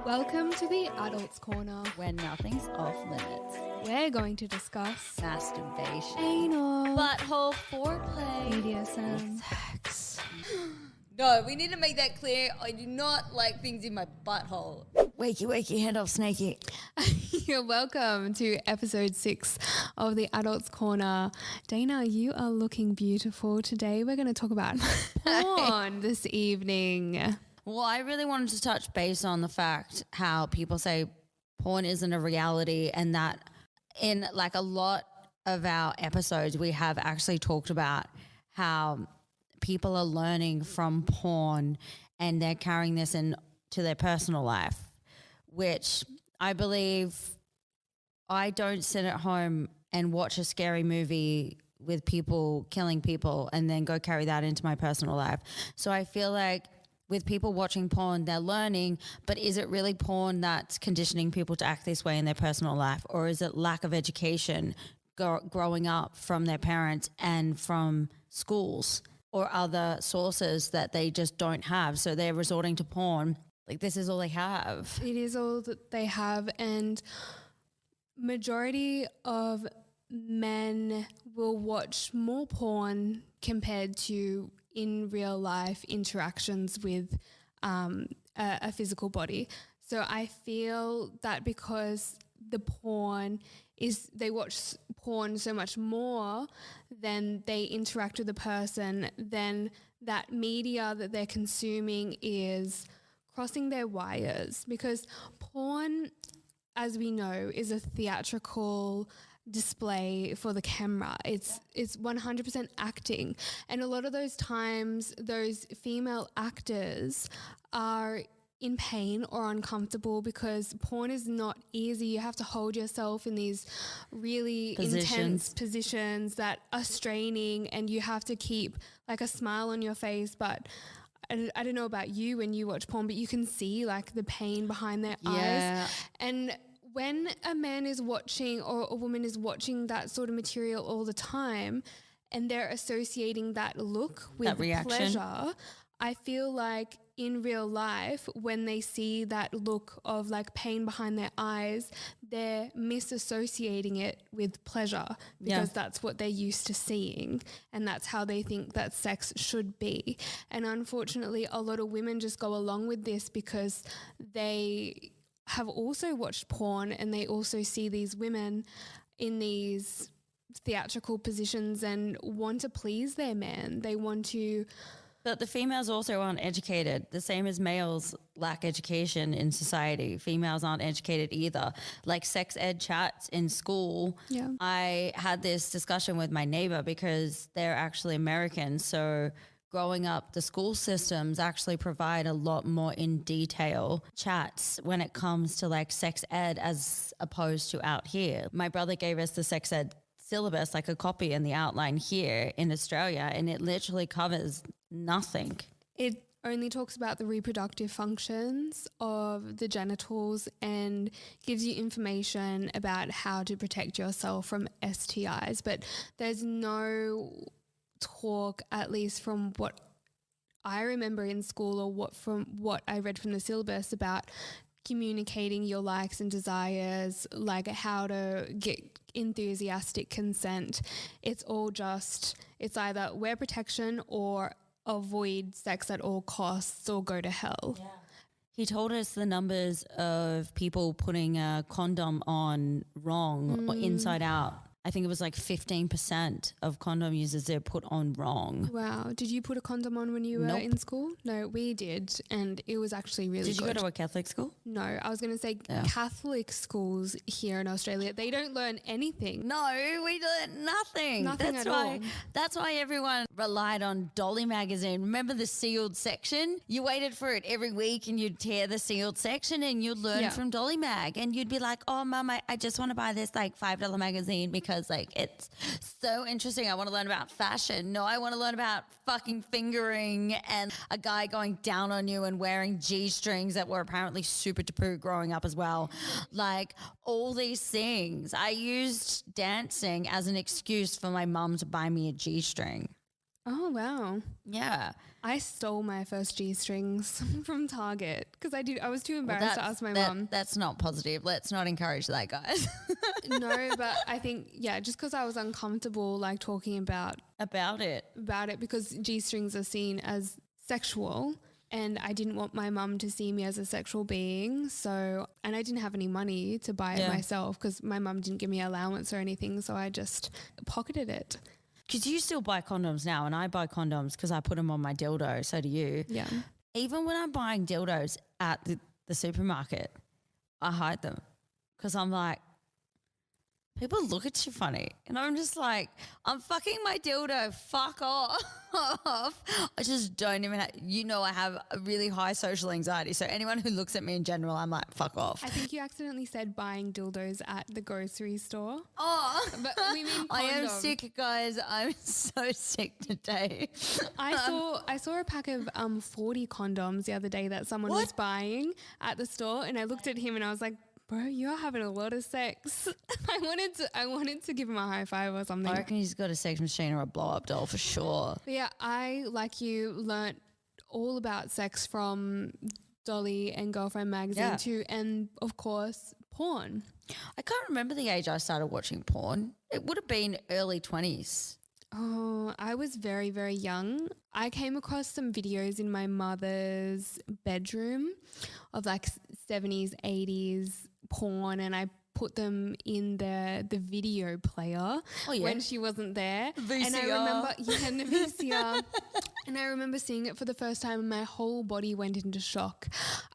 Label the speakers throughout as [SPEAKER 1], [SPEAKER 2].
[SPEAKER 1] Welcome to the Adults Corner.
[SPEAKER 2] When nothing's off limits.
[SPEAKER 1] We're going to discuss
[SPEAKER 2] Masturbation.
[SPEAKER 1] anal,
[SPEAKER 2] Butthole foreplay.
[SPEAKER 1] BDSM,
[SPEAKER 2] Sex. No, we need to make that clear. I do not like things in my butthole. Wakey, wakey, hand off, snakey.
[SPEAKER 1] You're welcome to episode 6 of the Adults Corner. Dana, you are looking beautiful. Today we're going to talk about porn this evening.
[SPEAKER 2] Well, I really wanted to touch base on the fact how people say porn isn't a reality, and that in like a lot of our episodes we have actually talked about how people are learning from porn and they're carrying this into their personal life, which I believe I don't sit at home and watch a scary movie with people killing people and then go carry that into my personal life. So I feel like with people watching porn, they're learning, but is it really porn that's conditioning people to act this way in their personal life? Or is it lack of education growing up from their parents and from schools or other sources that they just don't have? So they're resorting to porn. Like, this is all they have.
[SPEAKER 1] It is all that they have, and majority of men will watch more porn compared to in real life interactions with a physical body. So I feel that because the porn is, they watch porn so much more than they interact with the person, then that media that they're consuming is crossing their wires, because porn, as we know, is a theatrical display for the camera. It's 100% acting, and a lot of those times those female actors are in pain or uncomfortable because porn is not easy. You have to hold yourself in these really intense positions that are straining, and you have to keep like a smile on your face. But I don't know about you when you watch porn, but you can see like the pain behind their eyes. And when a man is watching or a woman is watching that sort of material all the time and they're associating that look with pleasure, I feel like in real life, when they see that look of like pain behind their eyes, they're misassociating it with pleasure because that's what they're used to seeing, and that's how they think that sex should be. And unfortunately, a lot of women just go along with this because they have also watched porn and they also see these women in these theatrical positions and want to please their man. They want to...
[SPEAKER 2] But the females also aren't educated. The same as males lack education in society. Females aren't educated either. Like sex ed chats in school. Yeah. I had this discussion with my neighbor because they're actually American. So growing up, the school systems actually provide a lot more in detail chats when it comes to like sex ed as opposed to out here. My brother gave us the sex ed syllabus, like a copy and the outline here in Australia, and it literally covers nothing.
[SPEAKER 1] It only talks about the reproductive functions of the genitals and gives you information about how to protect yourself from STIs, but there's no talk, at least from what I remember in school or from what I read from the syllabus, about communicating your likes and desires, like how to get enthusiastic consent. It's all just, it's either wear protection or avoid sex at all costs or go to hell. Yeah.
[SPEAKER 2] He told us the numbers of people putting a condom on wrong or inside out. I think it was like 15% of condom users they're put on wrong.
[SPEAKER 1] Wow. Did you put a condom on when you were in school? No, we did. And it was actually really good.
[SPEAKER 2] Did you go to a Catholic school?
[SPEAKER 1] No, I was going to say Catholic schools here in Australia, they don't learn anything.
[SPEAKER 2] No, we learn nothing.
[SPEAKER 1] Nothing at all.
[SPEAKER 2] That's why everyone relied on Dolly magazine. Remember the sealed section? You waited for it every week and you'd tear the sealed section and you'd learn from Dolly mag. And you'd be like, oh, Mum, I just want to buy this like $5 magazine because like it's so interesting. I want to learn about fashion. No, I want to learn about fucking fingering and a guy going down on you and wearing G-strings that were apparently super taboo growing up as well. Like all these things. I used dancing as an excuse for my mum to buy me a G-string.
[SPEAKER 1] Oh, wow.
[SPEAKER 2] Yeah.
[SPEAKER 1] I stole my first G-strings from Target because I was too embarrassed to ask my mum.
[SPEAKER 2] That's not positive. Let's not encourage that, guys.
[SPEAKER 1] No, but I think, just because I was uncomfortable like talking about
[SPEAKER 2] it
[SPEAKER 1] because G-strings are seen as sexual and I didn't want my mum to see me as a sexual being. So, and I didn't have any money to buy it myself because my mum didn't give me allowance or anything. So I just pocketed it.
[SPEAKER 2] Because you still buy condoms now, and I buy condoms because I put them on my dildo. So do you.
[SPEAKER 1] Yeah.
[SPEAKER 2] Even when I'm buying dildos at the supermarket, I hide them because I'm like, people look at you funny. And I'm just like, I'm fucking my dildo. Fuck off. I just don't even I have a really high social anxiety. So anyone who looks at me in general, I'm like, fuck off.
[SPEAKER 1] I think you accidentally said buying dildos at the grocery store.
[SPEAKER 2] Oh.
[SPEAKER 1] But we mean condom.
[SPEAKER 2] I am sick, guys. I'm so sick today.
[SPEAKER 1] I saw a pack of 40 condoms the other day that someone was buying at the store, and I looked at him and I was like, bro, you're having a lot of sex. I wanted to give him a high five or something.
[SPEAKER 2] I reckon he's got a sex machine or a blow-up doll for sure.
[SPEAKER 1] But yeah, I, like you, learnt all about sex from Dolly and Girlfriend magazine too, and of course, porn.
[SPEAKER 2] I can't remember the age I started watching porn. It would have been early 20s.
[SPEAKER 1] Oh, I was very, very young. I came across some videos in my mother's bedroom of like 70s, 80s porn, and I put them in the video player when she wasn't there.
[SPEAKER 2] VCR.
[SPEAKER 1] And I remember, in the VCR. And I remember seeing it for the first time and my whole body went into shock.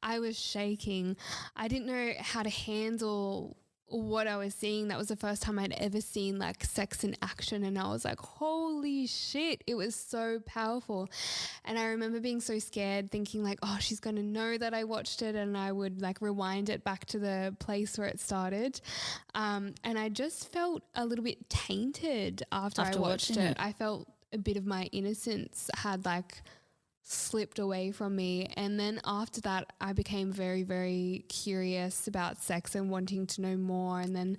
[SPEAKER 1] I was shaking. I didn't know how to handle what I was seeing. That was the first time I'd ever seen like sex in action, and I was like, holy shit, it was so powerful. And I remember being so scared, thinking like, oh, she's going to know that I watched it, and I would like rewind it back to the place where it started. And I just felt a little bit tainted after I watched it. I felt a bit of my innocence had like slipped away from me. And then after that, I became very, very curious about sex and wanting to know more. And then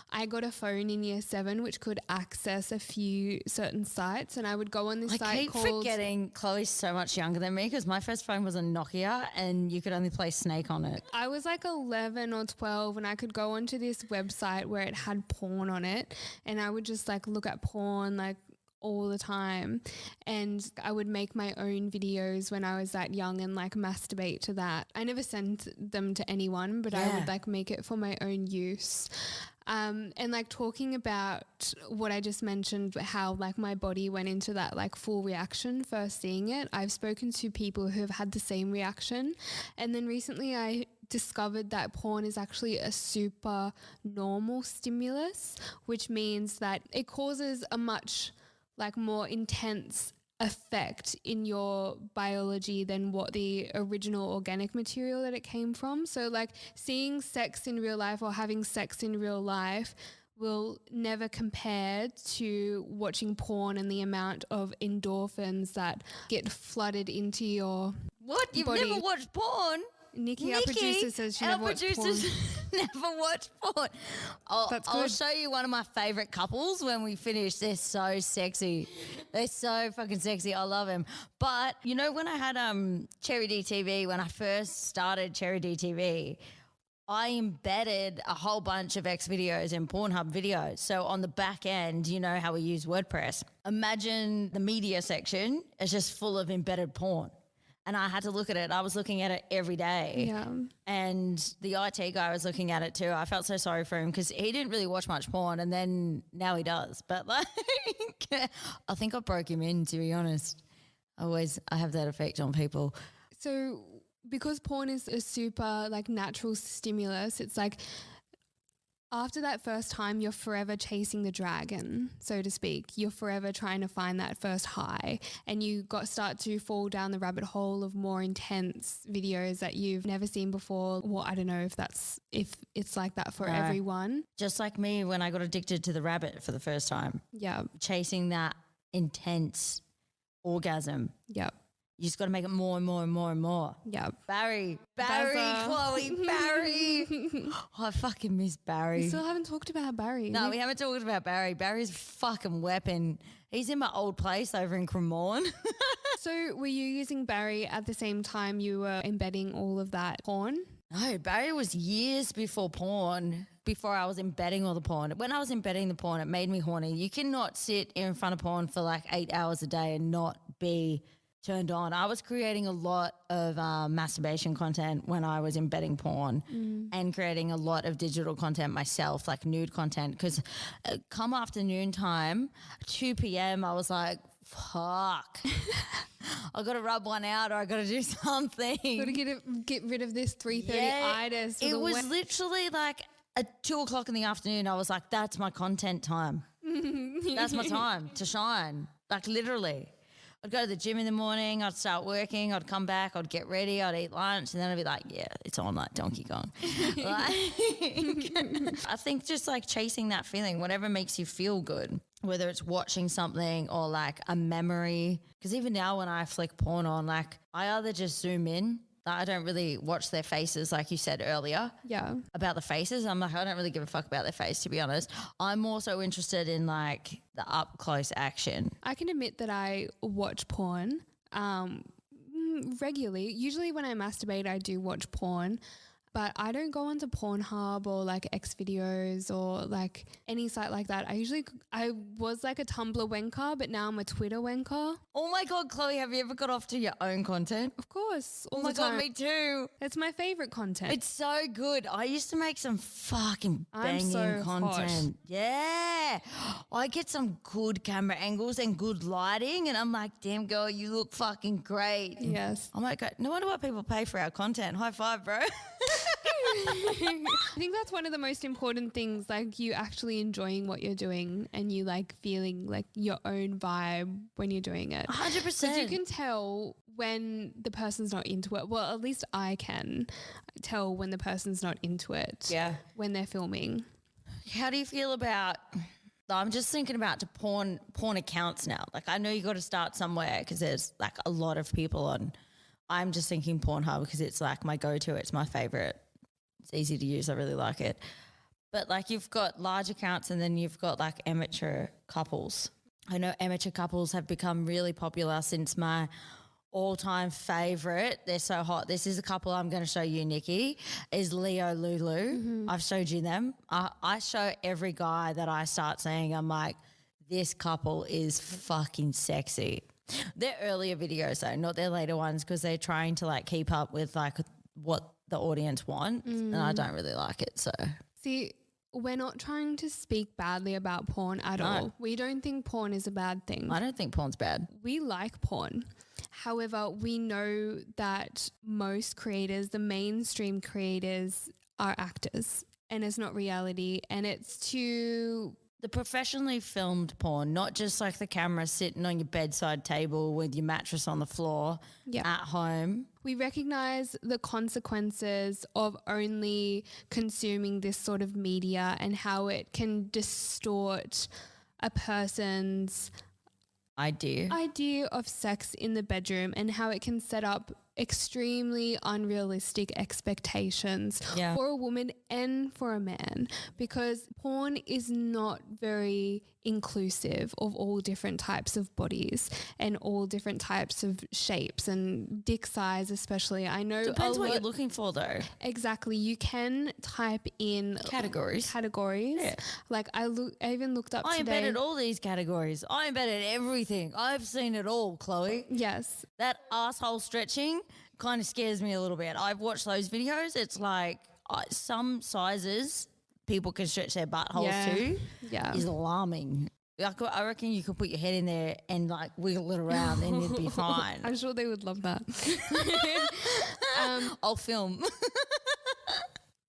[SPEAKER 1] I got a phone in year 7 which could access a few certain sites, and I would go on this site called...
[SPEAKER 2] I keep forgetting Chloe's so much younger than me because my first phone was a Nokia and you could only play Snake on it.
[SPEAKER 1] I was like 11 or 12 and I could go onto this website where it had porn on it, and I would just like look at porn like all the time, and I would make my own videos when I was that young and like masturbate to that. I never sent them to anyone, but I would like make it for my own use. And like talking about what I just mentioned, how like my body went into that like full reaction first seeing it. I've spoken to people who have had the same reaction, and then recently I discovered that porn is actually a super normal stimulus, which means that it causes a much like more intense effect in your biology than what the original organic material that it came from. So like seeing sex in real life or having sex in real life will never compare to watching porn and the amount of endorphins that get flooded into your
[SPEAKER 2] You've
[SPEAKER 1] body.
[SPEAKER 2] never watched porn?
[SPEAKER 1] Nikki, our producer, says she never watched porn.
[SPEAKER 2] Never watched porn. I'll show you one of my favourite couples when we finish. They're so sexy. They're so fucking sexy. I love them. But, you know, when I had Cherry DTV, when I first started Cherry DTV, I embedded a whole bunch of X videos and Pornhub videos. So on the back end, you know how we use WordPress. Imagine the media section is just full of embedded porn. And I had to look at it. I was looking at it every day.
[SPEAKER 1] Yeah.
[SPEAKER 2] And the IT guy was looking at it too. I felt so sorry for him because he didn't really watch much porn, and then now he does. But like, I think I broke him in, to be honest. I have that effect on people.
[SPEAKER 1] So because porn is a super like natural stimulus, it's like after that first time, you're forever chasing the dragon, so to speak. You're forever trying to find that first high, and you start to fall down the rabbit hole of more intense videos that you've never seen before. Well, I don't know if it's like that for everyone.
[SPEAKER 2] Just like me when I got addicted to the rabbit for the first time.
[SPEAKER 1] Yeah.
[SPEAKER 2] Chasing that intense orgasm.
[SPEAKER 1] Yep.
[SPEAKER 2] You just got to make it more and more and more and more.
[SPEAKER 1] Yeah.
[SPEAKER 2] Barry,
[SPEAKER 1] Buzzer.
[SPEAKER 2] Chloe, Barry. Oh, I fucking miss Barry.
[SPEAKER 1] We still haven't talked about Barry.
[SPEAKER 2] No, we haven't talked about Barry. Barry's a fucking weapon. He's in my old place over in Cremorne.
[SPEAKER 1] So were you using Barry at the same time you were embedding all of that porn?
[SPEAKER 2] No, Barry was years before porn, before I was embedding all the porn. When I was embedding the porn, it made me horny. You cannot sit in front of porn for like 8 hours a day and not be turned on. I was creating a lot of masturbation content when I was embedding porn and creating a lot of digital content myself, like nude content, because come afternoon time, 2 p.m., I was like, fuck. I got to rub one out or I got to do something.
[SPEAKER 1] Got to get rid of this 3:30-itis.
[SPEAKER 2] It was literally like at 2 o'clock in the afternoon. I was like, that's my content time. That's my time to shine. Like literally. I'd go to the gym in the morning, I'd start working, I'd come back, I'd get ready, I'd eat lunch, and then I'd be like, yeah, it's on like Donkey Kong. I think just like chasing that feeling, whatever makes you feel good, whether it's watching something or like a memory. Because even now when I flick porn on, like I either just zoom in, I don't really watch their faces like you said earlier.
[SPEAKER 1] Yeah.
[SPEAKER 2] About the faces. I'm like, I don't really give a fuck about their face, to be honest. I'm also interested in like the up close action.
[SPEAKER 1] I can admit that I watch porn regularly. Usually when I masturbate, I do watch porn, but I don't go onto Pornhub or like X videos or like any site like that. I was like a Tumblr wanker, but now I'm a Twitter wanker.
[SPEAKER 2] Oh my God, Chloe, have you ever got off to your own content?
[SPEAKER 1] Of course. All
[SPEAKER 2] Oh my
[SPEAKER 1] the time.
[SPEAKER 2] God, me too.
[SPEAKER 1] It's my favorite content.
[SPEAKER 2] It's so good. I used to make some fucking banging
[SPEAKER 1] so
[SPEAKER 2] content. Yeah. I get some good camera angles and good lighting and I'm like, damn girl, you look fucking great.
[SPEAKER 1] Yes.
[SPEAKER 2] I'm like, no wonder why people pay for our content. High five, bro.
[SPEAKER 1] I think that's one of the most important things, like you actually enjoying what you're doing and you like feeling like your own vibe when you're doing it.
[SPEAKER 2] 100%.
[SPEAKER 1] Because you can tell when the person's not into it. Well, at least I can tell when the person's not into it.
[SPEAKER 2] Yeah.
[SPEAKER 1] When they're filming.
[SPEAKER 2] How do you feel about, I'm just thinking about to porn accounts now. Like I know you got to start somewhere because there's like a lot of people on. I'm just thinking Pornhub because it's like my go-to. It's my favorite. It's easy to use. I really like it. But like you've got large accounts and then you've got like amateur couples. I know amateur couples have become really popular since my all-time favorite. They're so hot. This is a couple I'm going to show you, Nikki, is Leo Lulu.
[SPEAKER 1] Mm-hmm.
[SPEAKER 2] I've showed you them. I show every guy that I start saying, I'm like, this couple is fucking sexy. Their earlier videos though, not their later ones because they're trying to like keep up with like what the audience wants and I don't really like it. So
[SPEAKER 1] See, we're not trying to speak badly about porn at all. We don't think porn is a bad thing.
[SPEAKER 2] I don't think porn's bad.
[SPEAKER 1] We like porn. However, we know that most creators, the mainstream creators, are actors and it's not reality and it's too...
[SPEAKER 2] The professionally filmed porn, not just like the camera sitting on your bedside table with your mattress on the floor at home.
[SPEAKER 1] We recognize the consequences of only consuming this sort of media and how it can distort a person's idea of sex in the bedroom and how it can set up extremely unrealistic expectations for a woman and for a man, because porn is not very inclusive of all different types of bodies and all different types of shapes and dick size especially. I know
[SPEAKER 2] depends what you're looking for though.
[SPEAKER 1] Exactly. You can type in
[SPEAKER 2] categories.
[SPEAKER 1] Yeah. Like I even looked up today.
[SPEAKER 2] I embedded all these categories. I embedded everything. I've seen it all, Chloe.
[SPEAKER 1] Yes.
[SPEAKER 2] That asshole stretching kind of scares me a little bit. I've watched those videos. It's like some sizes people can stretch their buttholes to is alarming. I reckon you could put your head in there and like wiggle it around and you'd be fine.
[SPEAKER 1] I'm sure they would love that.
[SPEAKER 2] I'll film.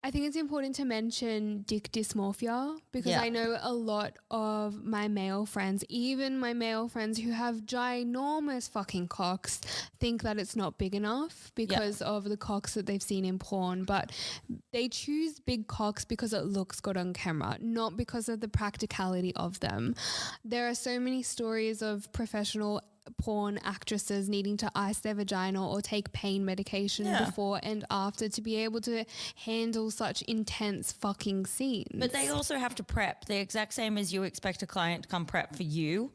[SPEAKER 1] I think it's important to mention dick dysmorphia because I know a lot of my male friends, even my male friends who have ginormous fucking cocks, think that it's not big enough because of the cocks that they've seen in porn. But they choose big cocks because it looks good on camera, not because of the practicality of them. There are so many stories of professional porn actresses needing to ice their vagina or take pain medication before and after to be able to handle such intense fucking scenes.
[SPEAKER 2] But they also have to prep the exact same as you expect a client to come prep for you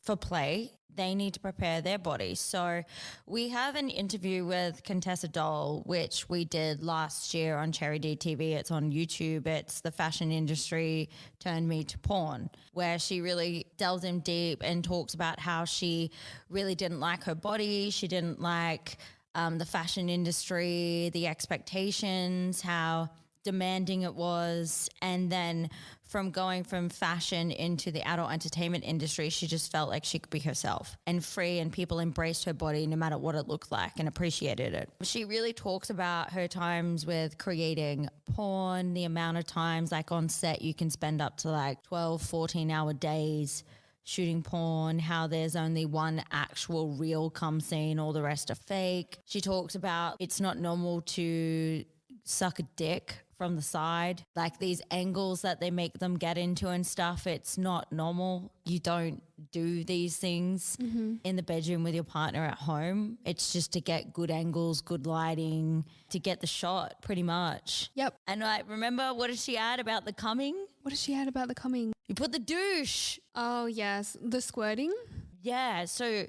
[SPEAKER 2] for play. They need to prepare their body. So we have an interview with Contessa Doll, which we did last year on Cherry D TV. It's on YouTube. It's The Fashion Industry Turned Me to Porn, where she really delves in deep and talks about how she really didn't like her body. She didn't like the fashion industry, the expectations, how demanding it was. And then from going from fashion into the adult entertainment industry, she just felt like she could be herself and free, and people embraced her body no matter what it looked like and appreciated it. She really talks about her times with creating porn, the amount of times like on set you can spend up to like 12, 14-hour days shooting porn, how there's only one actual real cum scene, all the rest are fake. She talks about it's not normal to suck a dick from the side, like these angles that they make them get into and stuff. It's not normal. You don't do these things in the bedroom with your partner at home. It's just to get good angles, good lighting, to get the shot pretty much.
[SPEAKER 1] Yep.
[SPEAKER 2] And like, remember, what did she add about the coming?
[SPEAKER 1] What does she add about the coming?
[SPEAKER 2] You put the douche.
[SPEAKER 1] Oh, yes. The squirting?
[SPEAKER 2] Yeah. So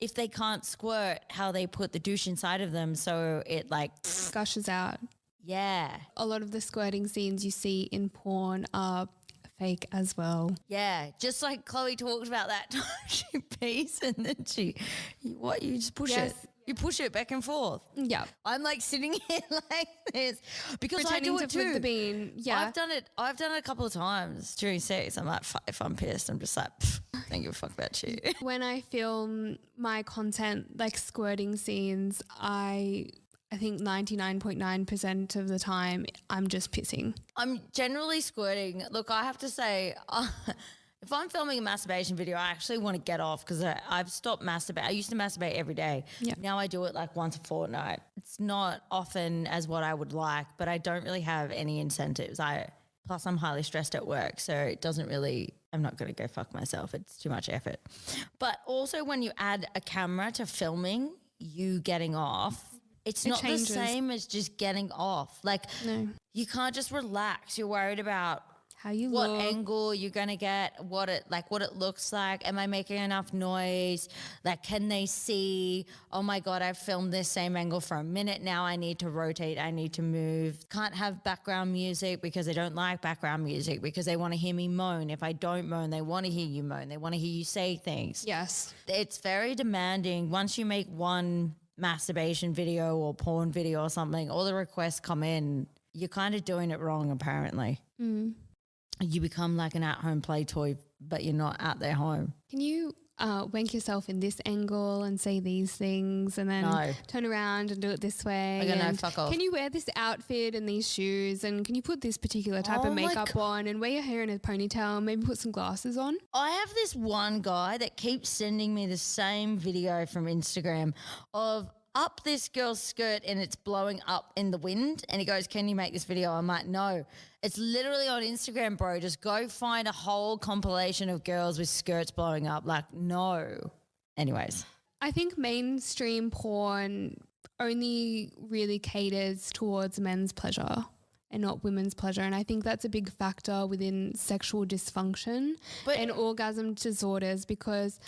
[SPEAKER 2] if they can't squirt, how they put the douche inside of them so it like
[SPEAKER 1] gushes out.
[SPEAKER 2] Yeah.
[SPEAKER 1] A lot of the squirting scenes you see in porn are fake as well.
[SPEAKER 2] Yeah. Just like Chloe talked about that time she pees and then you just push it. You push it back and forth.
[SPEAKER 1] Yeah.
[SPEAKER 2] I'm like sitting here like this because
[SPEAKER 1] pretending
[SPEAKER 2] I do it
[SPEAKER 1] to
[SPEAKER 2] too.
[SPEAKER 1] flip the bean. Yeah.
[SPEAKER 2] I've done it a couple of times during sex. I'm like, if I'm pissed, I'm just like, don't give a fuck about you.
[SPEAKER 1] When I film my content, like squirting scenes, I think 99.9% of the time I'm just pissing. I'm
[SPEAKER 2] generally squirting. Look, I have to say, if I'm filming a masturbation video, I actually want to get off because I've stopped masturbating. I used to masturbate every day. Yeah. Now I do it like once a fortnight. It's not often as what I would like, but I don't really have any incentives. Plus I'm highly stressed at work, so it doesn't really, I'm not going to go fuck myself. It's too much effort. But also when you add a camera to filming you getting off, it's not the same as just getting off. Like, you can't just relax. You're worried about
[SPEAKER 1] how you
[SPEAKER 2] what
[SPEAKER 1] look,
[SPEAKER 2] angle you're going to get, what it looks like. Am I making enough noise? Like, can they see? Oh my God, I've filmed this same angle for a minute now. I need to rotate. I need to move. Can't have background music because they don't like background music because they want to hear me moan. If I don't moan, they want to hear you moan. They want to hear you say things.
[SPEAKER 1] Yes.
[SPEAKER 2] It's very demanding. Once you make one masturbation video or porn video or something, all the requests come in, you're kind of doing it wrong apparently. You become like an at-home play toy, but you're not at their home. Can
[SPEAKER 1] you wank yourself in this angle and say these things and then turn around and do it this way?
[SPEAKER 2] No, fuck off.
[SPEAKER 1] Can you wear this outfit and these shoes and can you put this particular type of makeup on and wear your hair in a ponytail and maybe put some glasses on?
[SPEAKER 2] I have this one guy that keeps sending me the same video from Instagram of up this girl's skirt and it's blowing up in the wind and he goes, can you make this video? I'm like, no. It's literally on Instagram, bro. Just go find a whole compilation of girls with skirts blowing up. Like, no. Anyways.
[SPEAKER 1] I think mainstream porn only really caters towards men's pleasure and not women's pleasure. And I think that's a big factor within sexual dysfunction and orgasm disorders because...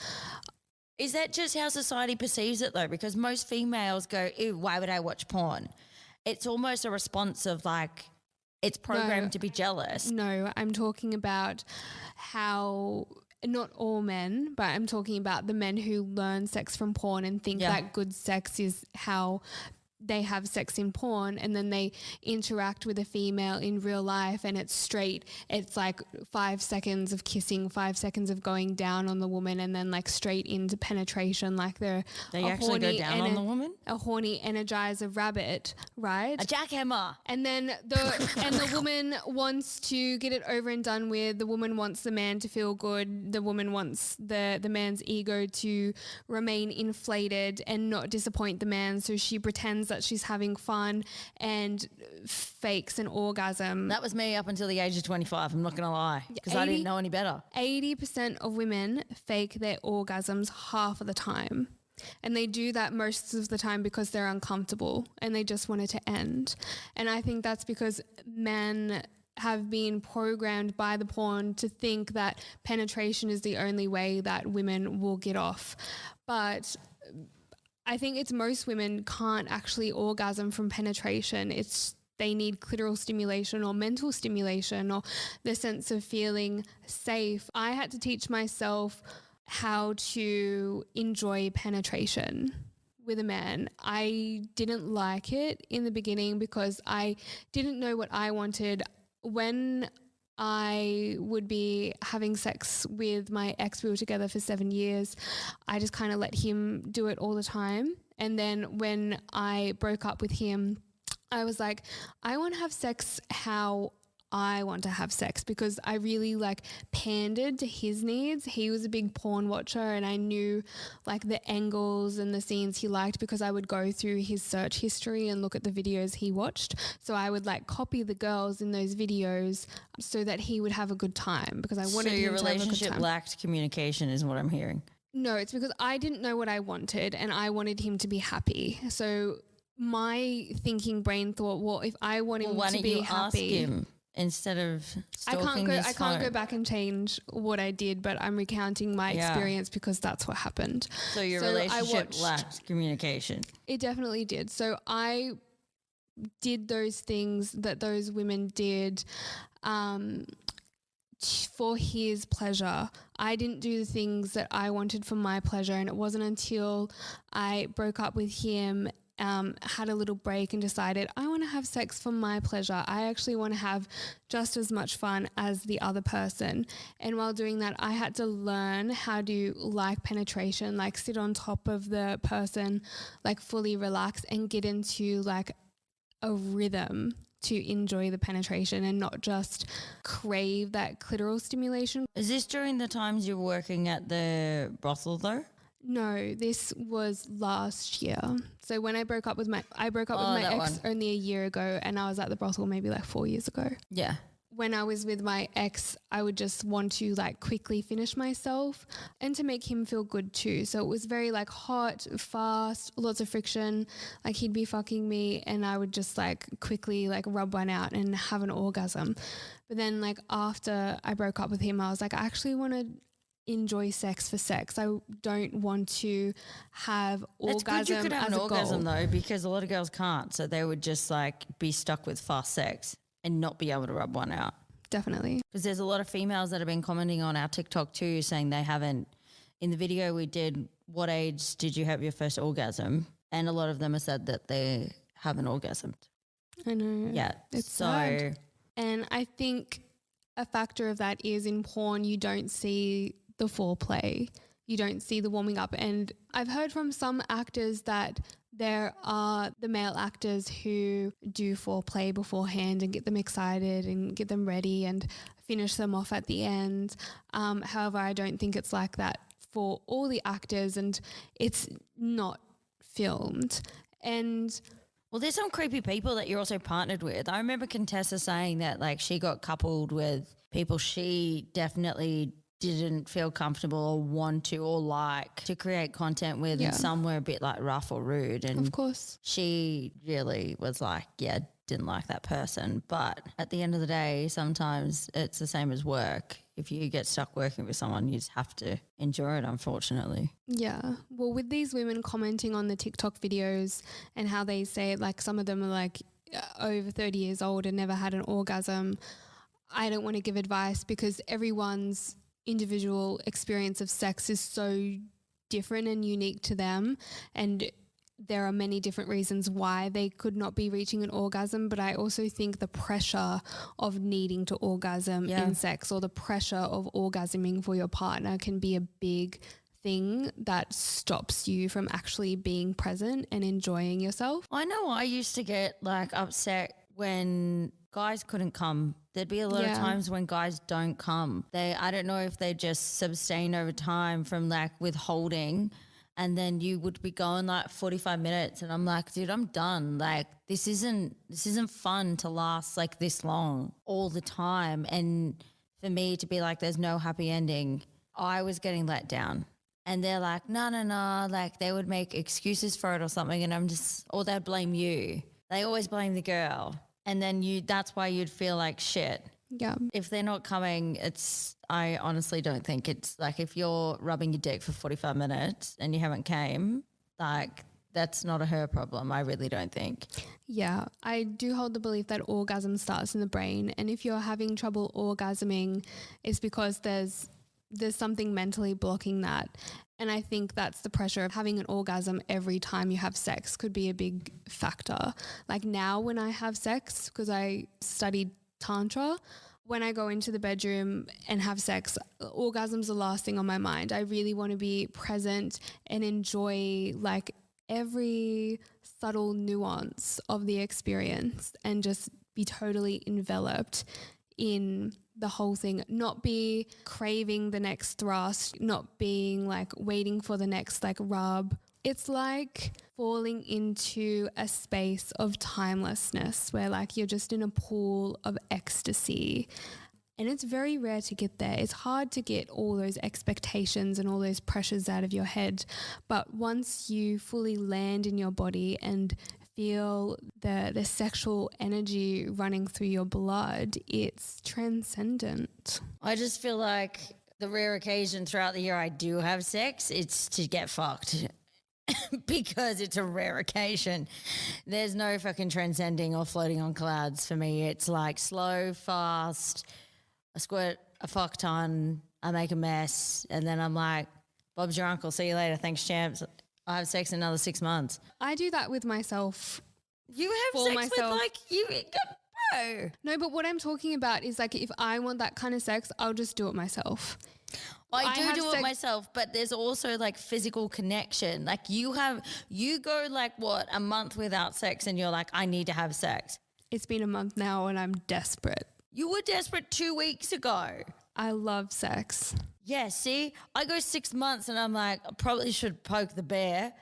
[SPEAKER 2] Is that just how society perceives it though? Because most females go, ew, why would I watch porn? It's almost a response of like, it's programmed to be jealous.
[SPEAKER 1] No, I'm talking about how, not all men, but I'm talking about the men who learn sex from porn and think that good sex is how they have sex in porn and then they interact with a female in real life and it's straight. It's like 5 seconds of kissing, 5 seconds of going down on the woman and then like straight into penetration like they
[SPEAKER 2] actually go down on the woman?
[SPEAKER 1] A horny Energizer rabbit, right?
[SPEAKER 2] A jackhammer.
[SPEAKER 1] And then the woman wants to get it over and done with. The woman wants the man to feel good. The woman wants the man's ego to remain inflated and not disappoint the man. So she pretends that she's having fun and fakes an orgasm.
[SPEAKER 2] That was me up until the age of 25. I'm not going to lie, because I didn't know any better.
[SPEAKER 1] 80% of women fake their orgasms half of the time. And they do that most of the time because they're uncomfortable and they just want it to end. And I think that's because men have been programmed by the porn to think that penetration is the only way that women will get off. But I think it's most women can't actually orgasm from penetration. They need clitoral stimulation or mental stimulation or the sense of feeling safe. I had to teach myself how to enjoy penetration with a man. I didn't like it in the beginning because I didn't know what I wanted. When I would be having sex with my ex, we were together for 7 years, I just kind of let him do it all the time. And then when I broke up with him, I was like, I want to have sex how I want to have sex, because I really like pandered to his needs. He was a big porn watcher and I knew like the angles and the scenes he liked because I would go through his search history and look at the videos he watched. So I would like copy the girls in those videos so that he would have a good time, because I wanted him to have a good time.
[SPEAKER 2] So your relationship lacked communication is what I'm hearing.
[SPEAKER 1] No, it's because I didn't know what I wanted and I wanted him to be happy. So my thinking brain thought, well, if I want him to be happy,
[SPEAKER 2] ask him instead of stalking his phone?
[SPEAKER 1] I can't go back and change what I did, but I'm recounting my experience because that's what happened.
[SPEAKER 2] So your relationship lacked communication.
[SPEAKER 1] It definitely did. So I did those things that those women did for his pleasure. I didn't do the things that I wanted for my pleasure, and it wasn't until I broke up with him, had a little break and decided I want to have sex for my pleasure. I actually want to have just as much fun as the other person. And while doing that, I had to learn how to like penetration, like sit on top of the person, like fully relax and get into like a rhythm to enjoy the penetration and not just crave that clitoral stimulation.
[SPEAKER 2] Is this during the times you were working at the brothel though?
[SPEAKER 1] No, this was last year. So when I broke up with my ex only a year ago, and I was at the brothel maybe like 4 years ago.
[SPEAKER 2] Yeah.
[SPEAKER 1] When I was with my ex, I would just want to like quickly finish myself and to make him feel good too. So it was very like hot, fast, lots of friction. Like he'd be fucking me and I would just like quickly like rub one out and have an orgasm. But then like after I broke up with him, I was like, I actually want to enjoy sex for sex. I don't want to have orgasm. It's good you could have an orgasm
[SPEAKER 2] though, because a lot of girls can't. So they would just like be stuck with fast sex and not be able to rub one out.
[SPEAKER 1] Definitely.
[SPEAKER 2] Because there's a lot of females that have been commenting on our TikTok too, saying they haven't. In the video we did, what age did you have your first orgasm? And a lot of them have said that they haven't orgasmed.
[SPEAKER 1] I know.
[SPEAKER 2] Yeah.
[SPEAKER 1] It's sad. And I think a factor of that is in porn you don't see the foreplay. You don't see the warming up. And I've heard from some actors that there are the male actors who do foreplay beforehand and get them excited and get them ready and finish them off at the end. However, I don't think it's like that for all the actors, and it's not filmed. And
[SPEAKER 2] well, there's some creepy people that you're also partnered with. I remember Contessa saying that like she got coupled with people she definitely didn't feel comfortable or want to or like to create content with, and some were a bit like rough or rude. And
[SPEAKER 1] of course,
[SPEAKER 2] she really was like, didn't like that person. But at the end of the day, sometimes it's the same as work. If you get stuck working with someone, you just have to endure it, unfortunately.
[SPEAKER 1] Yeah. Well, with these women commenting on the TikTok videos and how they say like some of them are like over 30 years old and never had an orgasm, I don't want to give advice because everyone's individual experience of sex is so different and unique to them, and there are many different reasons why they could not be reaching an orgasm. But I also think the pressure of needing to orgasm in sex, or the pressure of orgasming for your partner, can be a big thing that stops you from actually being present and enjoying yourself.
[SPEAKER 2] I know I used to get like upset when guys couldn't come. There'd be a lot of times when guys don't come. I don't know if they just sustain over time from like withholding, and then you would be going like 45 minutes and I'm like, dude, I'm done. Like this isn't fun to last like this long all the time. And for me to be like, there's no happy ending, I was getting let down. And they're like, no, like they would make excuses for it or something, and I'm just, or they'd blame you. They always blame the girl. And then that's why you'd feel like shit.
[SPEAKER 1] Yeah.
[SPEAKER 2] If they're not coming, I honestly don't think it's like, if you're rubbing your dick for 45 minutes and you haven't came, like that's not a her problem. I really don't think.
[SPEAKER 1] Yeah, I do hold the belief that orgasm starts in the brain. And if you're having trouble orgasming, it's because there's something mentally blocking that. And I think that's the pressure of having an orgasm every time you have sex could be a big factor. Like now when I have sex, because I studied Tantra, when I go into the bedroom and have sex, orgasm's the last thing on my mind. I really want to be present and enjoy like every subtle nuance of the experience and just be totally enveloped in the whole thing, not be craving the next thrust, not being like waiting for the next like rub. It's like falling into a space of timelessness where like you're just in a pool of ecstasy. And it's very rare to get there. It's hard to get all those expectations and all those pressures out of your head. But once you fully land in your body and feel the sexual energy running through your blood, it's transcendent.
[SPEAKER 2] I just feel like the rare occasion throughout the year I do have sex, it's to get fucked. Because it's a rare occasion. There's no fucking transcending or floating on clouds for me. It's like slow, fast, I squirt a fuck ton, I make a mess, and then I'm like, Bob's your uncle, see you later, thanks champs. I have sex in another 6 months.
[SPEAKER 1] I do that with myself.
[SPEAKER 2] You have sex myself. With like, you bro.
[SPEAKER 1] No, but what I'm talking about is like if I want that kind of sex, I'll just do it myself.
[SPEAKER 2] I do it myself, but there's also like physical connection. Like you go like what, a month without sex and you're like, I need to have sex.
[SPEAKER 1] It's been a month now and I'm desperate.
[SPEAKER 2] You were desperate 2 weeks ago.
[SPEAKER 1] I love sex.
[SPEAKER 2] Yeah, see, I go 6 months and I'm like, I probably should poke the bear,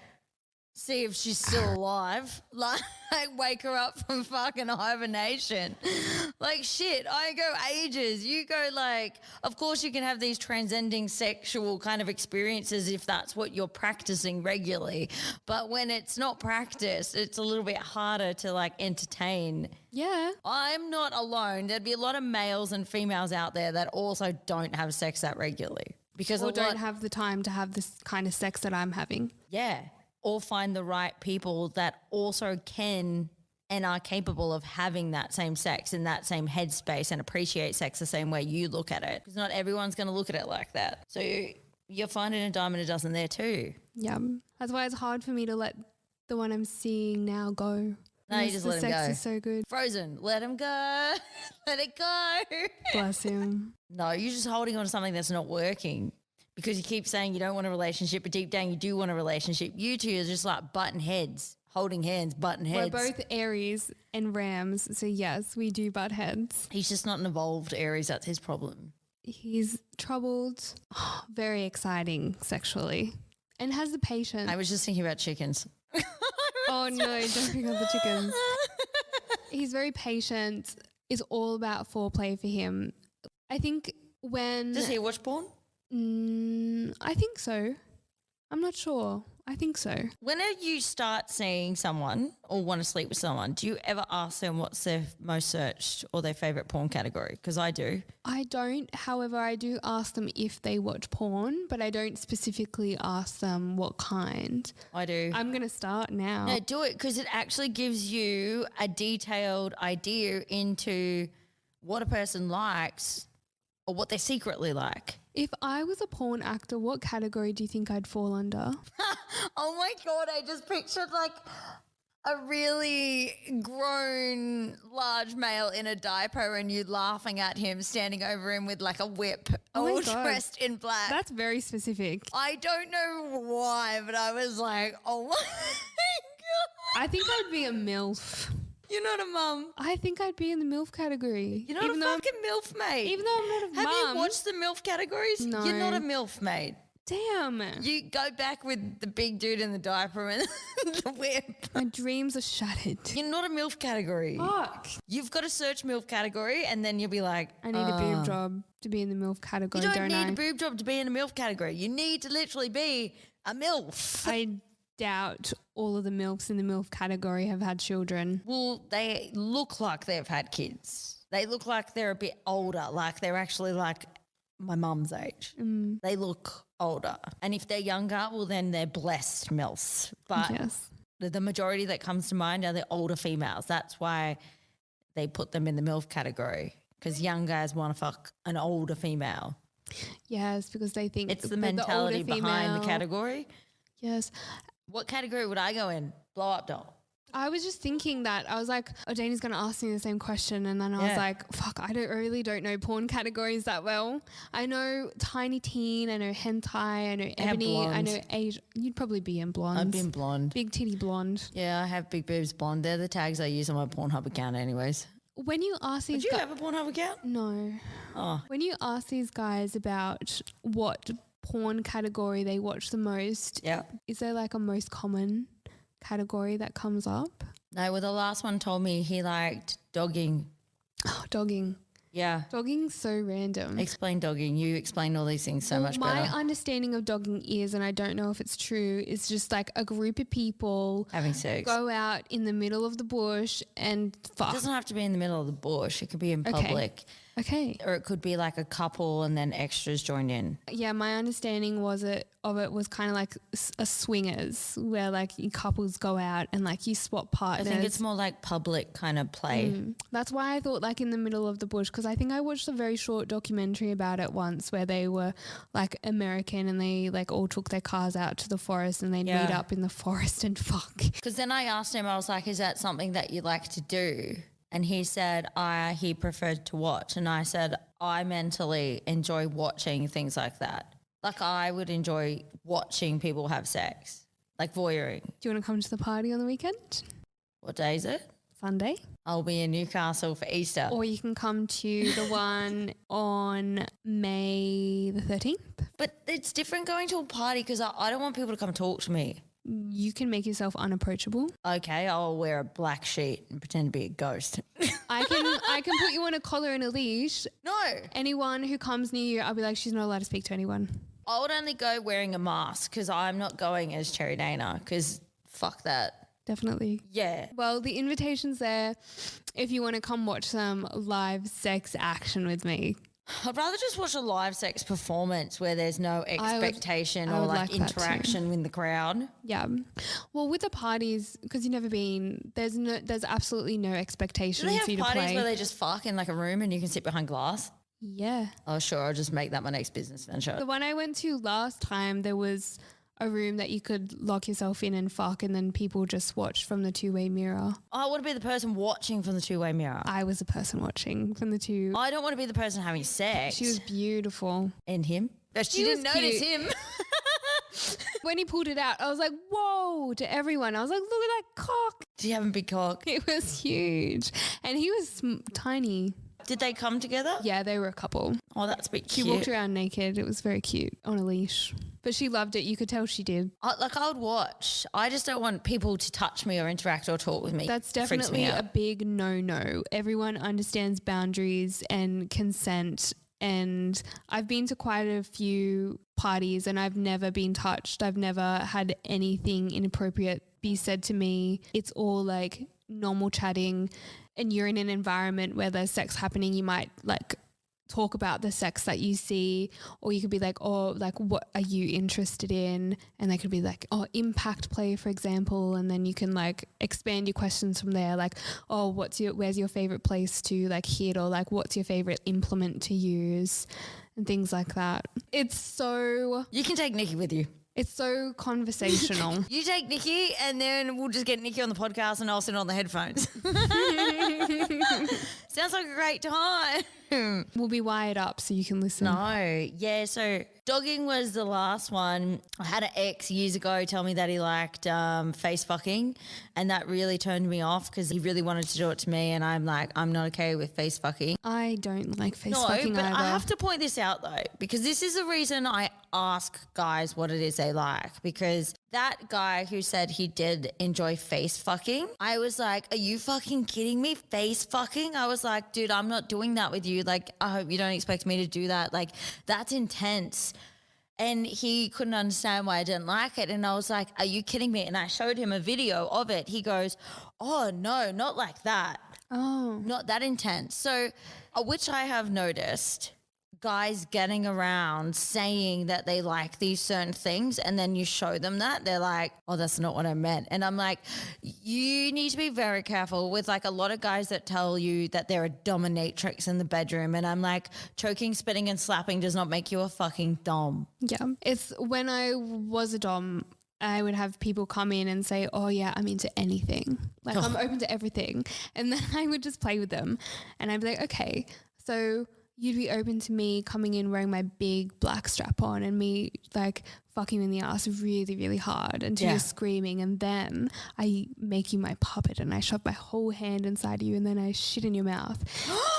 [SPEAKER 2] see if she's still alive. Like, wake her up from fucking hibernation. Like, shit, I go ages. You go like, of course you can have these transcending sexual kind of experiences if that's what you're practicing regularly. But when it's not practiced, it's a little bit harder to like entertain.
[SPEAKER 1] Yeah.
[SPEAKER 2] I'm not alone. There'd be a lot of males and females out there that also don't have sex that regularly.
[SPEAKER 1] Or don't have the time to have this kind of sex that I'm having.
[SPEAKER 2] Yeah. Or find the right people that also can and are capable of having that same sex in that same headspace and appreciate sex the same way you look at it. Because not everyone's going to look at it like that. So you're finding a dime and a dozen there too.
[SPEAKER 1] Yeah. That's why it's hard for me to let the one I'm seeing now go.
[SPEAKER 2] No, you just let him go.
[SPEAKER 1] The sex is so good.
[SPEAKER 2] Frozen. Let him go. Let it go.
[SPEAKER 1] Bless him.
[SPEAKER 2] No, you're just holding on to something that's not working. Because you keep saying you don't want a relationship, but deep down you do want a relationship. You two are just like button heads, holding hands, button heads.
[SPEAKER 1] We're both Aries and Rams, so yes, we do butt heads.
[SPEAKER 2] He's just not an evolved Aries. That's his problem.
[SPEAKER 1] He's troubled, very exciting sexually, and has the patience.
[SPEAKER 2] I was just thinking about chickens.
[SPEAKER 1] Oh no, don't pick up the chickens. He's very patient. It's all about foreplay for him. I think when...
[SPEAKER 2] Does he watch porn?
[SPEAKER 1] I think so. I'm not sure. I think so.
[SPEAKER 2] Whenever you start seeing someone or want to sleep with someone, do you ever ask them what's their most searched or their favourite porn category? Because I do.
[SPEAKER 1] I don't. However, I do ask them if they watch porn, but I don't specifically ask them what kind.
[SPEAKER 2] I do.
[SPEAKER 1] I'm going to start now.
[SPEAKER 2] No, do it because it actually gives you a detailed idea into what a person likes or what they secretly like.
[SPEAKER 1] If I was a porn actor, what category do you think I'd fall under?
[SPEAKER 2] Oh my God, I just pictured like a really grown large male in a diaper and you laughing at him, standing over him with like a whip, all dressed in black.
[SPEAKER 1] That's very specific.
[SPEAKER 2] I don't know why, but I was like, oh my God.
[SPEAKER 1] I think I'd be a MILF.
[SPEAKER 2] You're not a mum.
[SPEAKER 1] I think I'd be in the MILF category.
[SPEAKER 2] You're not a fucking MILF, mate.
[SPEAKER 1] Even though I'm not a mum.
[SPEAKER 2] Have you watched the MILF categories?
[SPEAKER 1] No.
[SPEAKER 2] You're not a MILF, mate.
[SPEAKER 1] Damn.
[SPEAKER 2] You go back with the big dude in the diaper and the whip.
[SPEAKER 1] My dreams are shattered.
[SPEAKER 2] You're not a MILF category.
[SPEAKER 1] Fuck.
[SPEAKER 2] You've got to search MILF category and then you'll be like,
[SPEAKER 1] I need a boob job to be in the MILF category,
[SPEAKER 2] you don't need
[SPEAKER 1] I?
[SPEAKER 2] a boob job to be in a MILF category. You need to literally be a MILF.
[SPEAKER 1] I doubt all of the MILFs in the MILF category have had children.
[SPEAKER 2] Well, they look like they've had kids. They look like they're a bit older, like they're actually like my mum's age. They look older. And if they're younger, well, then they're blessed MILFs. But
[SPEAKER 1] Yes.
[SPEAKER 2] the majority that comes to mind are the older females. That's why they put them in the MILF category, because young guys want to fuck an older female.
[SPEAKER 1] Yes, because they think
[SPEAKER 2] It's the
[SPEAKER 1] older
[SPEAKER 2] mentality behind the
[SPEAKER 1] female-
[SPEAKER 2] category.
[SPEAKER 1] Yes.
[SPEAKER 2] What category would I go in? Blow up doll.
[SPEAKER 1] I was just thinking that. I was like, oh, Dana's going to ask me the same question. And then I was
[SPEAKER 2] Yeah.
[SPEAKER 1] like, fuck, I really don't know porn categories that well. I know tiny teen, I know hentai, I know ebony, I know Asian. You'd probably be in blonde.
[SPEAKER 2] I've been blonde.
[SPEAKER 1] Big titty blonde.
[SPEAKER 2] Yeah, I have big boobs blonde. They're the tags I use on my Pornhub account anyways.
[SPEAKER 1] When you ask these
[SPEAKER 2] Do you have a Pornhub account?
[SPEAKER 1] No.
[SPEAKER 2] Oh.
[SPEAKER 1] When you ask these guys about what porn category they watch the most,
[SPEAKER 2] Yeah.
[SPEAKER 1] is there like a most common category that comes up?
[SPEAKER 2] No, well, the last one told me he liked dogging.
[SPEAKER 1] Oh, dogging.
[SPEAKER 2] Yeah.
[SPEAKER 1] Dogging's so random.
[SPEAKER 2] Explain dogging. You explain all these things so much
[SPEAKER 1] My
[SPEAKER 2] better.
[SPEAKER 1] understanding of dogging is, and I don't know if it's true, is just like a group of people
[SPEAKER 2] Having sex.
[SPEAKER 1] go out in the middle of the bush and fuck.
[SPEAKER 2] It doesn't have to be in the middle of the bush. It could be in public.
[SPEAKER 1] Okay.
[SPEAKER 2] Or it could be like a couple and then extras join in.
[SPEAKER 1] Yeah, my understanding of it was kind of like a swingers, where like couples go out and like you swap
[SPEAKER 2] I
[SPEAKER 1] partners.
[SPEAKER 2] think it's more like public kind of play.
[SPEAKER 1] That's why I thought like in the middle of the bush, because I think I watched a very short documentary about it once where they were like American and they like all took their cars out to the forest and they'd meet
[SPEAKER 2] Yeah.
[SPEAKER 1] up in the forest and fuck.
[SPEAKER 2] Because then I asked him, I was like, is that something that you like to do? And he said he preferred to watch. And I said, I mentally enjoy watching things like that. Like I would enjoy watching people have sex, like voyeuring.
[SPEAKER 1] Do you want to come to the party on the weekend?
[SPEAKER 2] What day is it?
[SPEAKER 1] Sunday?
[SPEAKER 2] I'll be in Newcastle for Easter.
[SPEAKER 1] Or you can come to the one on May the 13th.
[SPEAKER 2] But it's different going to a party because I don't want people to come talk to me.
[SPEAKER 1] You can make yourself unapproachable.
[SPEAKER 2] Okay, I'll wear a black sheet and pretend to be a ghost.
[SPEAKER 1] I can put you on a collar and a leash.
[SPEAKER 2] No.
[SPEAKER 1] Anyone who comes near you, I'll be like, she's not allowed to speak to anyone.
[SPEAKER 2] I would only go wearing a mask because I'm not going as Cherry Dana because fuck that.
[SPEAKER 1] Definitely.
[SPEAKER 2] Yeah.
[SPEAKER 1] Well, the invitation's there if you want to come watch some live sex action with me.
[SPEAKER 2] I'd rather just watch a live sex performance where there's no expectation
[SPEAKER 1] I
[SPEAKER 2] or
[SPEAKER 1] would
[SPEAKER 2] like
[SPEAKER 1] like that too.
[SPEAKER 2] interaction with the crowd.
[SPEAKER 1] Yeah. Well, with the parties, because you've never been, there's absolutely no
[SPEAKER 2] Do
[SPEAKER 1] expectation
[SPEAKER 2] they
[SPEAKER 1] for
[SPEAKER 2] have
[SPEAKER 1] you to
[SPEAKER 2] parties
[SPEAKER 1] play.
[SPEAKER 2] where they just fuck in like a room and you can sit behind glass?
[SPEAKER 1] Yeah.
[SPEAKER 2] Oh, sure. I'll just make that my next business venture.
[SPEAKER 1] The one I went to last time, there was a room that you could lock yourself in and fuck, and then people just watched from the two-way mirror.
[SPEAKER 2] I want to be the person watching from the two-way mirror.
[SPEAKER 1] I was the person watching from the two.
[SPEAKER 2] I don't want to be the person having sex.
[SPEAKER 1] She was beautiful.
[SPEAKER 2] And him? But she
[SPEAKER 1] He
[SPEAKER 2] didn't
[SPEAKER 1] was
[SPEAKER 2] notice
[SPEAKER 1] cute.
[SPEAKER 2] him.
[SPEAKER 1] When he pulled it out, I was like, whoa, to everyone. I was like, look at that cock.
[SPEAKER 2] Do you have a big cock?
[SPEAKER 1] It was huge. And he was tiny.
[SPEAKER 2] Did they come together?
[SPEAKER 1] Yeah, they were a couple.
[SPEAKER 2] Oh, that's a bit
[SPEAKER 1] She
[SPEAKER 2] cute.
[SPEAKER 1] walked around naked. It was very cute on a leash. But she loved it. You could tell she did.
[SPEAKER 2] I would watch. I just don't want people to touch me or interact or talk with me.
[SPEAKER 1] That's
[SPEAKER 2] Freaks
[SPEAKER 1] definitely
[SPEAKER 2] me
[SPEAKER 1] a
[SPEAKER 2] out.
[SPEAKER 1] big no-no. Everyone understands boundaries and consent. And I've been to quite a few parties and I've never been touched. I've never had anything inappropriate be said to me. It's all like normal chatting, and you're in an environment where there's sex happening. You might like talk about the sex that you see, or you could be like, oh, like what are you interested in? And they could be like, oh, impact play, for example. And then you can like expand your questions from there. Like, oh, where's your favorite place to like hit, or like, what's your favorite implement to use, and things like that.
[SPEAKER 2] You can take Nikki with you.
[SPEAKER 1] It's so conversational.
[SPEAKER 2] You take Nikki and then we'll just get Nikki on the podcast and I'll sit on the headphones. Sounds like a great time.
[SPEAKER 1] We'll be wired up so you can listen.
[SPEAKER 2] No. Yeah, so dogging was the last one. I had an ex years ago tell me that he liked face fucking, and that really turned me off because he really wanted to do it to me, and I'm like, I'm not okay with face fucking.
[SPEAKER 1] I don't like face
[SPEAKER 2] No,
[SPEAKER 1] fucking
[SPEAKER 2] but
[SPEAKER 1] either.
[SPEAKER 2] I have to point this out though, because this is the reason I ask guys what it is they like, because that guy who said he did enjoy face fucking, I was like, are you fucking kidding me? Face fucking? I was like, dude, I'm not doing that with you. Like, I hope you don't expect me to do that. Like, that's intense. And he couldn't understand why I didn't like it. And I was like, are you kidding me? And I showed him a video of it. He goes, oh, no, not like that.
[SPEAKER 1] Oh.
[SPEAKER 2] Not that intense. So, which I have noticed guys getting around saying that they like these certain things, and then you show them that, they're like, oh, that's not what I meant. And I'm like, you need to be very careful with like a lot of guys that tell you that they're a dominatrix in the bedroom. And I'm like, choking, spitting and slapping does not make you a fucking dom.
[SPEAKER 1] Yeah. It's when I was a dom, I would have people come in and say, oh yeah, I'm into anything. Like I'm open to everything. And then I would just play with them and I'd be like, okay, so you'd be open to me coming in wearing my big black strap on and me like fucking you in the ass really, really hard until you're screaming, and then I make you my puppet and I shove my whole hand inside you and then I shit in your mouth.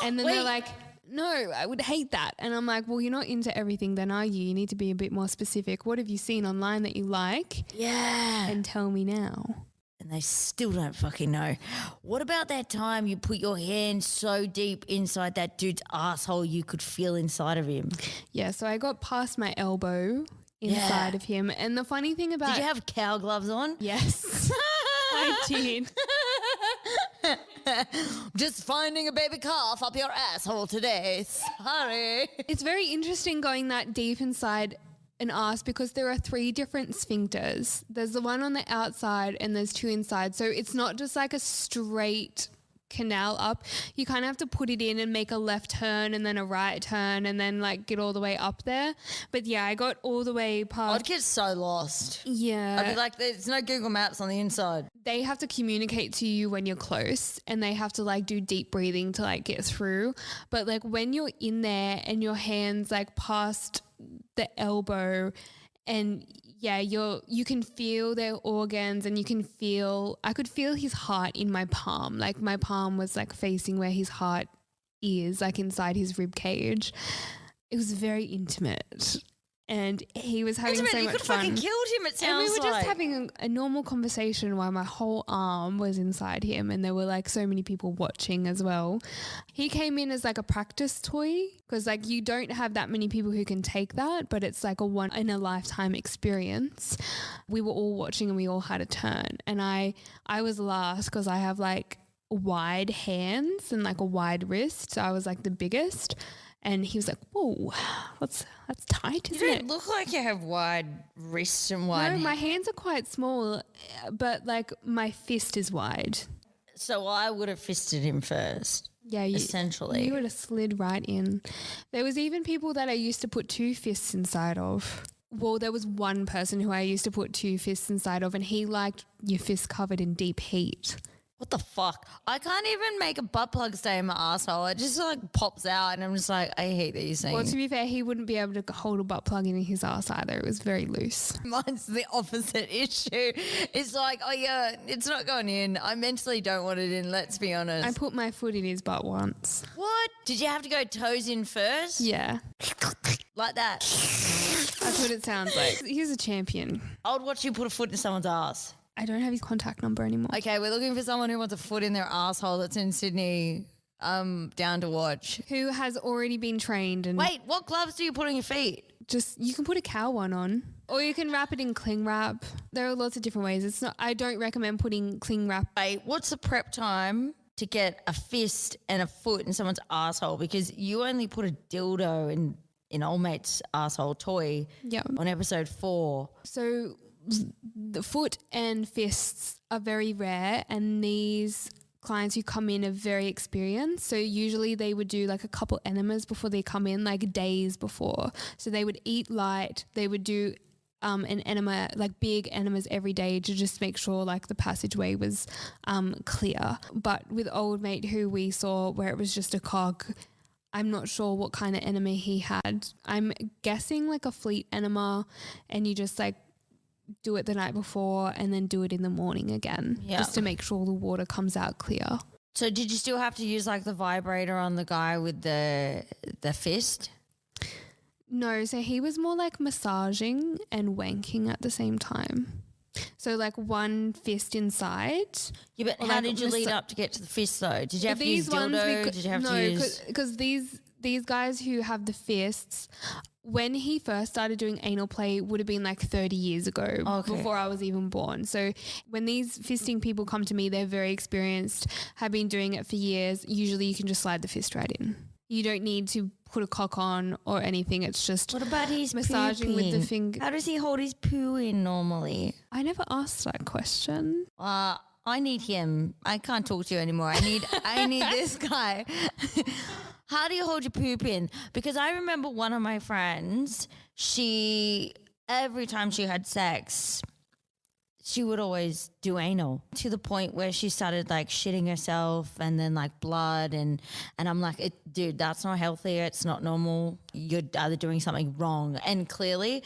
[SPEAKER 1] And then they're like, no, I would hate that. And I'm like, well, you're not into everything then, are you? You need to be a bit more specific. What have you seen online that you like?
[SPEAKER 2] Yeah.
[SPEAKER 1] And tell me now.
[SPEAKER 2] And they still don't fucking know. What about that time you put your hand so deep inside that dude's asshole you could feel inside of him?
[SPEAKER 1] Yeah, so I got past my elbow inside of him. And the funny thing about...
[SPEAKER 2] Did you have cow gloves on?
[SPEAKER 1] Yes, I did.
[SPEAKER 2] Just finding a baby calf up your asshole today. Sorry.
[SPEAKER 1] It's very interesting going that deep inside an ass because there are 3 different sphincters. There's the one on the outside and there's 2 inside. So it's not just like a straight canal up. You kind of have to put it in and make a left turn and then a right turn and then like get all the way up there. But yeah, I got all the way past.
[SPEAKER 2] I'd get so lost.
[SPEAKER 1] Yeah.
[SPEAKER 2] I'd be like, there's no Google Maps on the inside.
[SPEAKER 1] They have to communicate to you when you're close and they have to like do deep breathing to like get through. But like when you're in there and your hands like past the elbow and yeah, you can feel their organs and I could feel his heart in my palm. Like my palm was like facing where his heart is, like inside his rib cage. It was very intimate. And he was having so much fun.
[SPEAKER 2] You could fucking killed him, it sounds like.
[SPEAKER 1] And we were just having a normal conversation while my whole arm was inside him and there were like so many people watching as well. He came in as like a practice toy because like you don't have that many people who can take that, but it's like a one in a lifetime experience. We were all watching and we all had a turn. And I was last because I have like wide hands and like a wide wrist. So I was like the biggest. And he was like, whoa, that's tight, isn't it?
[SPEAKER 2] You don't look like you have wide wrists and wide...
[SPEAKER 1] No, my hands are quite small, but like my fist is wide.
[SPEAKER 2] So I would have fisted him first.
[SPEAKER 1] Yeah,
[SPEAKER 2] essentially.
[SPEAKER 1] You would have slid right in. There was even people that I used to put 2 fists inside of. Well, there was one person who I used to put 2 fists inside of and he liked your fist covered in deep heat.
[SPEAKER 2] What the fuck? I can't even make a butt plug stay in my asshole. It just like pops out and I'm just like, I hate these things.
[SPEAKER 1] Well, to be fair, he wouldn't be able to hold a butt plug in his ass either. It was very loose.
[SPEAKER 2] Mine's the opposite issue. It's like, oh yeah, it's not going in. I mentally don't want it in, let's be honest.
[SPEAKER 1] I put my foot in his butt once.
[SPEAKER 2] What? Did you have to go toes in first?
[SPEAKER 1] Yeah.
[SPEAKER 2] Like that?
[SPEAKER 1] That's what it sounds like. He's a champion.
[SPEAKER 2] I would watch you put a foot in someone's ass.
[SPEAKER 1] I don't have his contact number anymore.
[SPEAKER 2] Okay, we're looking for someone who wants a foot in their asshole that's in Sydney, down to watch.
[SPEAKER 1] Who has already been trained and...
[SPEAKER 2] Wait, what gloves do you put on your feet?
[SPEAKER 1] Just, you can put a cow one on or you can wrap it in cling wrap. There are lots of different ways. I don't recommend putting cling wrap.
[SPEAKER 2] Wait, what's the prep time to get a fist and a foot in someone's asshole? Because you only put a dildo in old mate's asshole toy on episode 4.
[SPEAKER 1] So... the foot and fists are very rare and these clients who come in are very experienced. So usually they would do like a couple enemas before they come in, like days before. So they would eat light. They would do an enema, like big enemas every day to just make sure like the passageway was clear. But with old mate who we saw where it was just a cock, I'm not sure what kind of enema he had. I'm guessing like a fleet enema and you just like do it the night before and then do it in the morning again just to make sure the water comes out clear.
[SPEAKER 2] So did you still have to use like the vibrator on the guy with the fist?
[SPEAKER 1] No, so he was more like massaging and wanking at the same time. So like one fist inside.
[SPEAKER 2] Yeah, but
[SPEAKER 1] or
[SPEAKER 2] how
[SPEAKER 1] like
[SPEAKER 2] did you lead up to get to the fist though? Did you have to use dildo? Did you have to use...
[SPEAKER 1] because these guys who have the fists, when he first started doing anal play would have been like 30 years ago, before I was even born. So when these fisting people come to me, they're very experienced, have been doing it for years. Usually you can just slide the fist right in. You don't need to put a cock on or anything. It's just
[SPEAKER 2] what about his
[SPEAKER 1] massaging
[SPEAKER 2] pooping?
[SPEAKER 1] with the finger.
[SPEAKER 2] How does he hold his poo in normally?
[SPEAKER 1] I never asked that question.
[SPEAKER 2] I need him. I can't talk to you anymore. I need this guy. How do you hold your poop in? Because I remember one of my friends, every time she had sex, she would always do anal to the point where she started like shitting herself and then like blood and I'm like, dude, that's not healthy. It's not normal. You're either doing something wrong. And clearly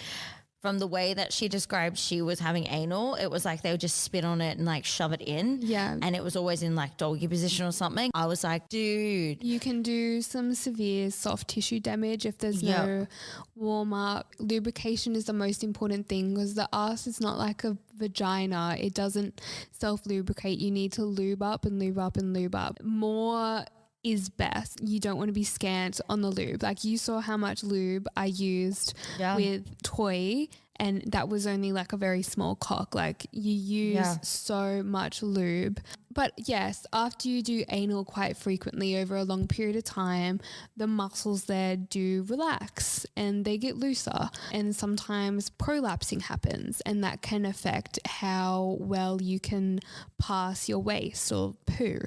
[SPEAKER 2] from the way that she described she was having anal, it was like they would just spit on it and like shove it in.
[SPEAKER 1] Yeah.
[SPEAKER 2] And it was always in like doggy position or something. I was like, dude.
[SPEAKER 1] You can do some severe soft tissue damage if there's no warm up. Lubrication is the most important thing because the ass is not like a vagina. It doesn't self-lubricate. You need to lube up and lube up and lube up. More is best. You don't want to be scant on the lube. Like you saw how much lube I used with toy, and that was only like a very small cock. Like you use so much lube. But yes, after you do anal quite frequently over a long period of time, the muscles there do relax and they get looser, and sometimes prolapsing happens, and that can affect how well you can pass your waste or poo.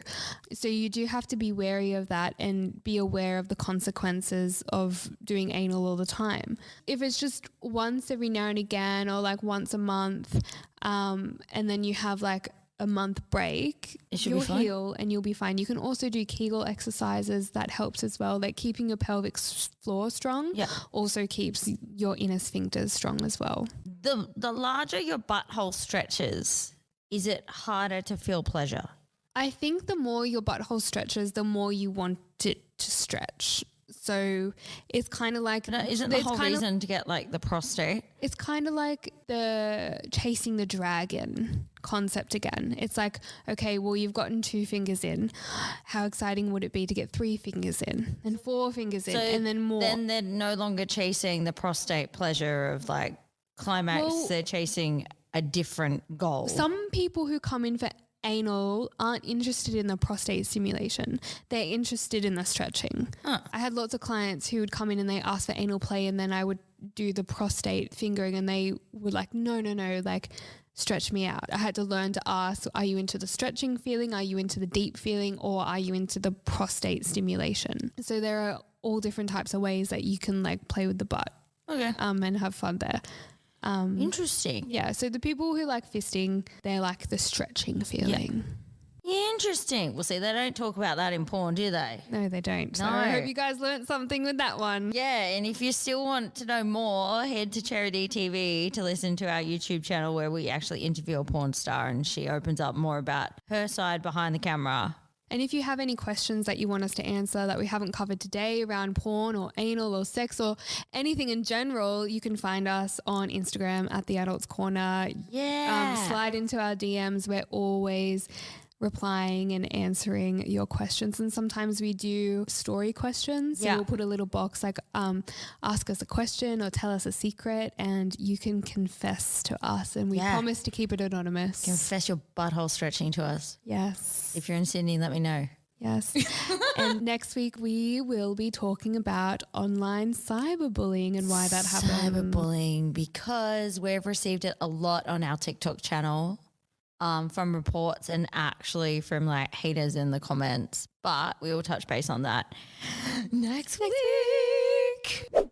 [SPEAKER 1] So you do have to be wary of that and be aware of the consequences of doing anal all the time. If it's just once every now and again or like once a month, and then you have like a month break, you'll heal and you'll be fine. You can also do Kegel exercises. That helps as well. Like keeping your pelvic floor strong also keeps your inner sphincters strong as well.
[SPEAKER 2] The larger your butthole stretches, is it harder to feel pleasure?
[SPEAKER 1] I think the more your butthole stretches, the more you want it to stretch. So it's kind of like...
[SPEAKER 2] Isn't the whole reason to get like the prostate?
[SPEAKER 1] It's kind of like the chasing the dragon concept again. It's like, okay, well, you've gotten 2 fingers in. How exciting would it be to get 3 fingers in and 4 fingers in and then more?
[SPEAKER 2] Then they're no longer chasing the prostate pleasure of like climax. Well, they're chasing a different goal.
[SPEAKER 1] Some people who come in for anal aren't interested in the prostate stimulation. They're interested in the stretching. I had lots of clients who would come in and they asked for anal play, and then I would do the prostate fingering and they were like, no, like stretch me out. I had to learn to ask, are you into the stretching feeling? Are you into the deep feeling? Or are you into the prostate stimulation? So there are all different types of ways that you can like play with the butt and have fun there.
[SPEAKER 2] Interesting.
[SPEAKER 1] Yeah, so the people who like fisting, they like the stretching feeling.
[SPEAKER 2] Interesting. Well, see, they don't talk about that in porn, do they?
[SPEAKER 1] No, they don't. So I hope you guys learned something with that one.
[SPEAKER 2] Yeah, and if you still want to know more, head to Charity TV to listen to our YouTube channel where we actually interview a porn star and she opens up more about her side behind the camera.
[SPEAKER 1] And if you have any questions that you want us to answer that we haven't covered today around porn or anal or sex or anything in general, you can find us on Instagram at The Adults Corner.
[SPEAKER 2] Yeah.
[SPEAKER 1] Slide into our DMs. We're always replying and answering your questions, and sometimes we do story questions, so we'll put a little box like ask us a question or tell us a secret, and you can confess to us, and we promise to keep it anonymous.
[SPEAKER 2] Confess your butthole stretching to us.
[SPEAKER 1] Yes.
[SPEAKER 2] If you're in Sydney, let me know.
[SPEAKER 1] Yes. And next week we will be talking about online cyberbullying and why that happens.
[SPEAKER 2] Cyberbullying, because we've received it a lot on our TikTok channel. From reports and actually from like haters in the comments, but we will touch base on that next week.